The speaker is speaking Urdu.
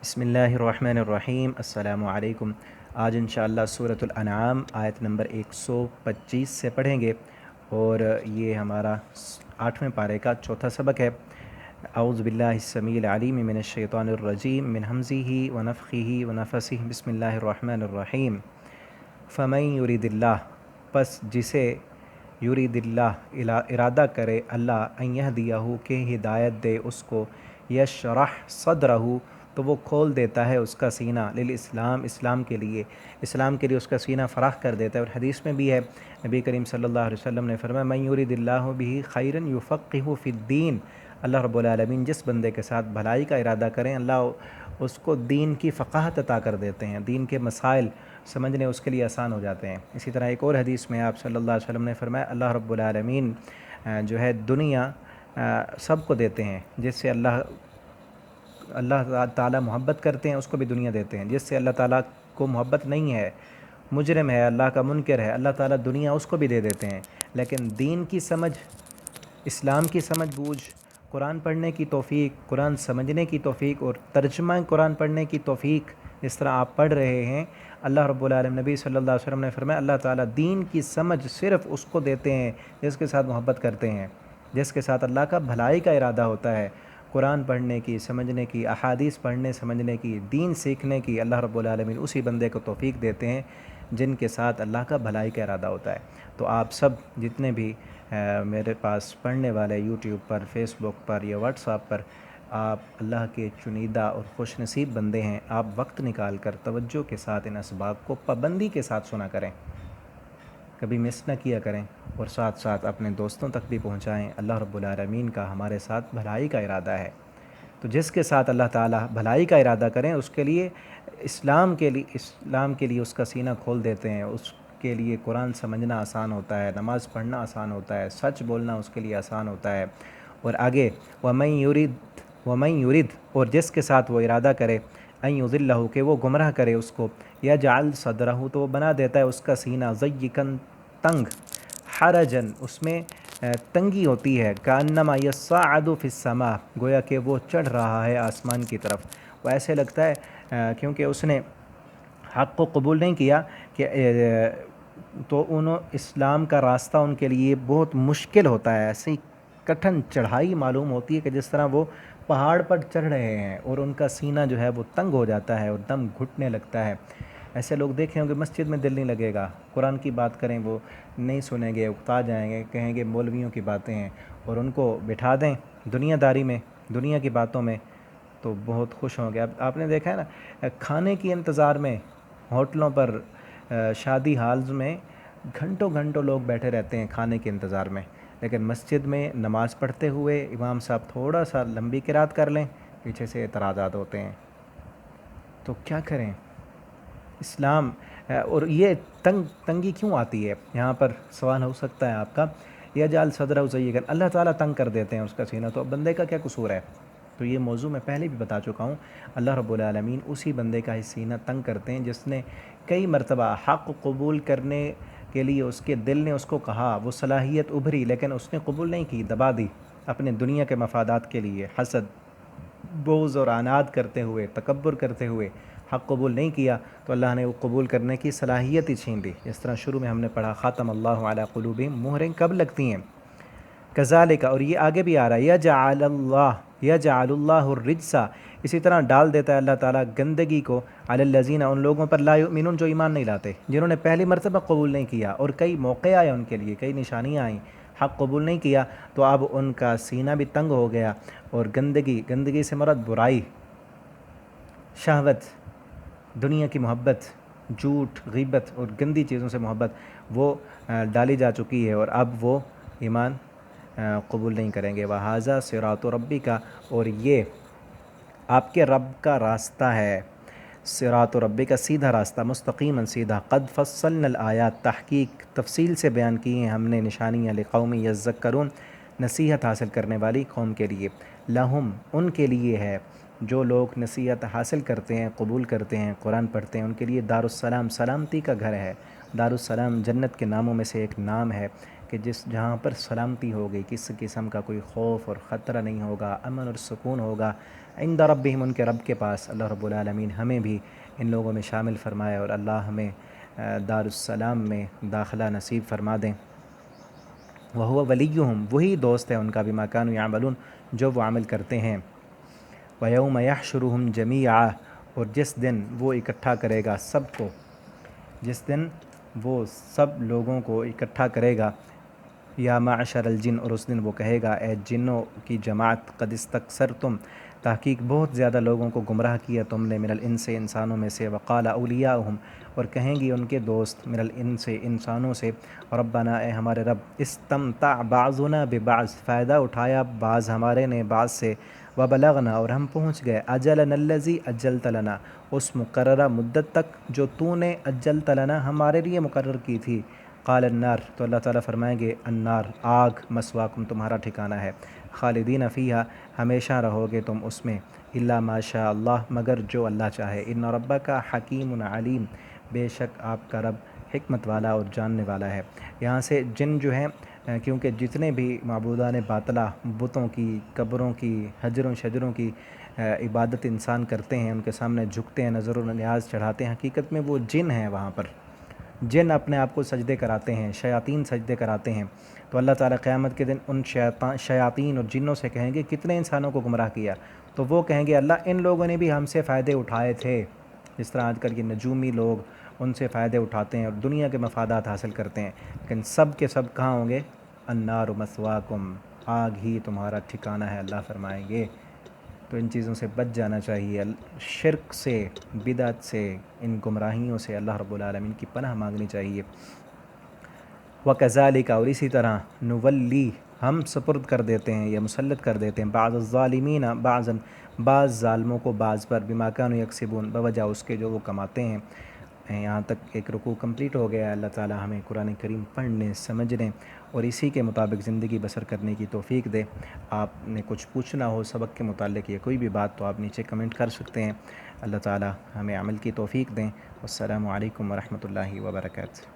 بسم اللہ الرحمن الرحیم السلام علیکم۔ آج انشاءاللہ سورۃ الانعام آیت نمبر 125 سے پڑھیں گے، اور یہ ہمارا 8ویں پارے کا چوتھا سبق ہے۔ اعوذ باللہ السمیع العلیم من الشیطان الرجیم من ہمزہ ونفخہ ونفثہ، بسم اللہ الرحمن الرحیم۔ فمن یرید اللہ، پس جسے یرید اللہ ارادہ کرے اللہ، ان یہدیہ کہ ہدایت دے اس کو، یشرح صدرہ تو وہ کھول دیتا ہے اس کا سینہ، للاسلام اسلام کے لیے اس کا سینہ فراخ کر دیتا ہے۔ اور حدیث میں بھی ہے، نبی کریم صلی اللہ علیہ وسلم نے فرمایا من یرید اللہ بہ خیرا یفقہہ فی الدین، اللہ رب العالمین جس بندے کے ساتھ بھلائی کا ارادہ کریں اللہ اس کو دین کی فقاہت عطا کر دیتے ہیں، دین کے مسائل سمجھنے اس کے لیے آسان ہو جاتے ہیں۔ اسی طرح ایک اور حدیث میں آپ صلی اللہ علیہ وسلم نے فرمایا اللہ رب العالمین جو ہے دنیا سب کو دیتے ہیں، جس سے اللہ تعالیٰ محبت کرتے ہیں اس کو بھی دنیا دیتے ہیں، جس سے اللہ تعالیٰ کو محبت نہیں ہے، مجرم ہے، اللہ کا منکر ہے، اللہ تعالیٰ دنیا اس کو بھی دے دیتے ہیں۔ لیکن دین کی سمجھ، اسلام کی سمجھ بوجھ، قرآن پڑھنے کی توفیق، قرآن سمجھنے کی توفیق اور ترجمہ قرآن پڑھنے کی توفیق جس طرح آپ پڑھ رہے ہیں، اللہ رب العالمین نبی صلی اللہ علیہ وسلم نے فرمایا اللہ تعالیٰ دین کی سمجھ صرف اس کو دیتے ہیں جس کے ساتھ محبت کرتے ہیں، جس کے ساتھ اللہ کا بھلائی کا ارادہ ہوتا ہے۔ قرآن پڑھنے کی، سمجھنے کی، احادیث پڑھنے سمجھنے کی، دین سیکھنے کی اللہ رب العالمین اسی بندے کو توفیق دیتے ہیں جن کے ساتھ اللہ کا بھلائی کا ارادہ ہوتا ہے۔ تو آپ سب جتنے بھی میرے پاس پڑھنے والے یوٹیوب پر، فیس بک پر یا واٹس ایپ پر، آپ اللہ کے چنیدہ اور خوش نصیب بندے ہیں۔ آپ وقت نکال کر توجہ کے ساتھ ان اسباق کو پابندی کے ساتھ سنا کریں، کبھی مس نہ کیا کریں، اور ساتھ ساتھ اپنے دوستوں تک بھی پہنچائیں۔ اللہ رب العالمین کا ہمارے ساتھ بھلائی کا ارادہ ہے، تو جس کے ساتھ اللہ تعالیٰ بھلائی کا ارادہ کریں اس کے لیے اسلام کے لیے اس کا سینہ کھول دیتے ہیں، اس کے لیے قرآن سمجھنا آسان ہوتا ہے، نماز پڑھنا آسان ہوتا ہے، سچ بولنا اس کے لیے آسان ہوتا ہے۔ اور آگے وَمَن یُرِد اور جس کے ساتھ وہ ارادہ کرے ان یضلہ کہ وہ گمراہ کرے اس کو، یجعل صدرہ تو وہ بنا دیتا ہے اس کا سینہ ضیقاً تنگ، حرجاً اس میں تنگی ہوتی ہے، کأنما یصعد فی السماء گویا کہ وہ چڑھ رہا ہے آسمان کی طرف۔ وہ ایسے لگتا ہے کیونکہ اس نے حق کو قبول نہیں کیا کہ تو اسلام کا راستہ ان کے لیے بہت مشکل ہوتا ہے، ایسی کٹھن چڑھائی معلوم ہوتی ہے کہ جس طرح وہ پہاڑ پر چڑھ رہے ہیں، اور ان کا سینہ جو ہے وہ تنگ ہو جاتا ہے اور دم گھٹنے لگتا ہے۔ ایسے لوگ دیکھیں ہوں گے مسجد میں دل نہیں لگے گا، قرآن کی بات کریں وہ نہیں سنیں گے، اکتا جائیں گے، کہیں گے مولویوں کی باتیں ہیں، اور ان کو بٹھا دیں دنیا داری میں، دنیا کی باتوں میں، تو بہت خوش ہوں گے۔ اب آپ نے دیکھا ہے نا کھانے کی انتظار میں ہوٹلوں پر، شادی ہالز میں گھنٹوں گھنٹوں لوگ بیٹھے رہتے ہیں کھانے کے انتظار میں، لیکن مسجد میں نماز پڑھتے ہوئے امام صاحب تھوڑا سا لمبی قرات کر لیں، پیچھے سے اعتراضات ہوتے ہیں۔ تو کیا کریں؟ اسلام اور یہ تنگی کیوں آتی ہے؟ یہاں پر سوال ہو سکتا ہے آپ کا، یجعل صدرہ ضیقاً اللہ تعالیٰ تنگ کر دیتے ہیں اس کا سینہ، تو بندے کا کیا قصور ہے؟ تو یہ موضوع میں پہلے بھی بتا چکا ہوں، اللہ رب العالمین اسی بندے کا ہی سینہ تنگ کرتے ہیں جس نے کئی مرتبہ حق قبول کرنے کے لیے اس کے دل نے اس کو کہا، وہ صلاحیت ابھری لیکن اس نے قبول نہیں کی، دبا دی اپنے دنیا کے مفادات کے لیے، حسد، بغض اور عناد کرتے ہوئے، تکبر کرتے ہوئے حق قبول نہیں کیا، تو اللہ نے وہ قبول کرنے کی صلاحیت ہی چھین لی۔ جس طرح شروع میں ہم نے پڑھا خاتم اللہ علی قلوبہم، مہریں کب لگتی ہیں؟ کذالک، اور یہ آگے بھی آ رہا ہے یجعل اللہ الرجس، اسی طرح ڈال دیتا ہے اللہ تعالیٰ گندگی کو علی الذین ان لوگوں پر لا یؤمنون جو ایمان نہیں لاتے، جنہوں نے پہلی مرتبہ قبول نہیں کیا، اور کئی موقع آئے ان کے لیے، کئی نشانیاں آئیں، حق قبول نہیں کیا تو اب ان کا سینہ بھی تنگ ہو گیا، اور گندگی سے مراد برائی، شہوت، دنیا کی محبت، جھوٹ، غیبت اور گندی چیزوں سے محبت وہ ڈالی جا چکی ہے، اور اب وہ ایمان قبول نہیں کریں گے۔ وَهَذَا صِرَاطُ رَبِّكَ، اور یہ آپ کے رب کا راستہ ہے، صراط ربی کا سیدھا راستہ، مستقیما سیدھا، قد فصلنا الآیات تحقیق تفصیل سے بیان کی ہیں ہم نے نشانیاں، لقوم یذکرون نصیحت حاصل کرنے والی قوم کے لیے، لہم ان کے لیے ہے، جو لوگ نصیحت حاصل کرتے ہیں، قبول کرتے ہیں، قرآن پڑھتے ہیں، ان کے لیے دار السلام سلامتی کا گھر ہے۔ دار السلام جنت کے ناموں میں سے ایک نام ہے، کہ جہاں پر سلامتی ہوگی، کس قسم کا کوئی خوف اور خطرہ نہیں ہوگا، امن اور سکون ہوگا، عند ربہم، ان کے رب کے پاس۔ اللہ رب العالمین ہمیں بھی ان لوگوں میں شامل فرمائے اور اللہ ہمیں دار السلام میں داخلہ نصیب فرما دیں۔ وہو ولیہم، وہی دوست ہے ان کا، بما کانوا یعملون، جو وہ عمل کرتے ہیں۔ ویوم یحشرہم جمیعا، اور جس دن وہ اکٹھا کرے گا سب کو، جس دن وہ سب لوگوں کو اکٹھا کرے گا، یا معشر الجن، اور اس دن وہ کہے گا اے جنوں کی جماعت، قد استکثرتم، تحقیق بہت زیادہ لوگوں کو گمراہ کیا تم نے، من الانس، انسانوں میں سے، وقال اولیاؤہم، اور کہیں گی ان کے دوست، من الانس، انسانوں سے، ربنا، اے ہمارے رب، استمتع بعضنا ببعض، فائدہ اٹھایا بعض ہمارے نے بعض سے، وبلغنا، اور ہم پہنچ گئے، اجلنا الذی اجلت لنا، اس مقررہ مدت تک جو تو نے اجلت لنا، ہمارے لیے مقرر کی تھی۔ قال النار، تو اللہ تعالیٰ فرمائیں گے، النار، آگ، مسواکم، تمہارا ٹھکانہ ہے، خالدین فیہا، ہمیشہ رہو گے تم اس میں، الا ما شاء اللہ، مگر جو اللہ چاہے، ان ربک حکیم علیم، بے شک آپ کا رب حکمت والا اور جاننے والا ہے۔ یہاں سے جن جو ہیں، کیونکہ جتنے بھی معبودان باطلہ، بتوں کی، قبروں کی، حجروں شجروں کی عبادت انسان کرتے ہیں، ان کے سامنے جھکتے ہیں، نظر و نیاز چڑھاتے ہیں، حقیقت میں وہ جن ہیں، وہاں پر جن اپنے آپ کو سجدے کراتے ہیں، شیاطین سجدے کراتے ہیں۔ تو اللہ تعالیٰ قیامت کے دن ان شیاطین اور جنوں سے کہیں گے کتنے انسانوں کو گمراہ کیا، تو وہ کہیں گے اللہ ان لوگوں نے بھی ہم سے فائدے اٹھائے تھے، جس طرح آج کل کے نجومی لوگ ان سے فائدے اٹھاتے ہیں اور دنیا کے مفادات حاصل کرتے ہیں، لیکن سب کے سب کہاں ہوں گے؟ النار مثواکم، آگ ہی تمہارا ٹھکانہ ہے، اللہ فرمائیں گے۔ تو ان چیزوں سے بچ جانا چاہیے، شرک سے، بدعت سے، ان گمراہیوں سے اللہ رب العالمین کی پناہ مانگنی چاہیے۔ وَكَذَلِكَ، اور اسی طرح، نولی، ہم سپرد کر دیتے ہیں یا مسلط کر دیتے ہیں، بعض الظالمین بعضاً، بعض ظالموں کو بعض پر، بما کانوا یکسبون، بوجہ اس کے جو وہ کماتے ہیں۔ یہاں تک ایک رکوع کمپلیٹ ہو گیا ہے۔ اللہ تعالیٰ ہمیں قرآن کریم پڑھنے، سمجھنے اور اسی کے مطابق زندگی بسر کرنے کی توفیق دے۔ آپ نے کچھ پوچھنا ہو سبق کے متعلق یا کوئی بھی بات، تو آپ نیچے کمنٹ کر سکتے ہیں۔ اللہ تعالیٰ ہمیں عمل کی توفیق دیں۔ السلام علیکم ورحمۃ اللہ وبرکاتہ۔